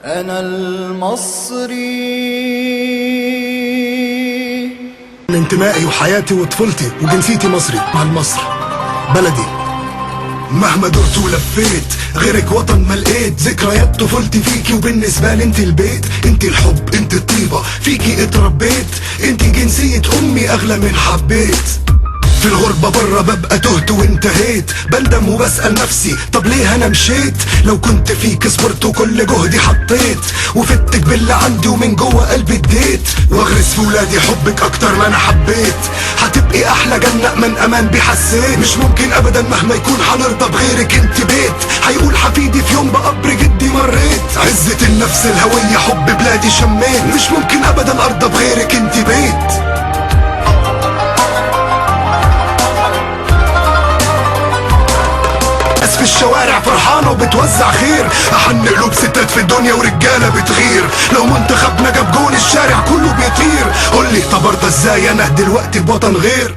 أنا المصري. انتمائي وحياتي وطفولتي وجنسيتي مصري مع المصر بلدي. مهما درت ولفيت غيرك وطن ما لقيت. ذكريات طفولتي فيكي وبالنسبة لي انت البيت. انت الحب انت الطيبة فيكي اتربيت. انت جنسية امي اغلى من حبيت. في الغربة برا ببقى تهت وانتهيت. بندم وبسأل نفسي طب ليه انا مشيت. لو كنت فيك صبرت وكل جهدي حطيت. وفتك باللي عندي ومن جوه قلبي اديت. واغرس في ولادي حبك اكتر ما انا حبيت. هتبقي احلى جنة من امان بي حسيت. مش ممكن ابدا مهما يكون حنرضى بغيرك انت بيت. هيقول حفيدي في يوم بقبر جدي مريت. عزة النفس الهوية حب بلادي شميت. مش ممكن ابدا ارضى بغيرك انت بيت. في الشوارع فرحانة وبتوزع خير. احن قلوب ستات في الدنيا ورجالة بتغير. لو منتخبنا جاب جون الشارع كله بيطير. قولي طب ارضى ازاي انا دلوقتي بوطن غير.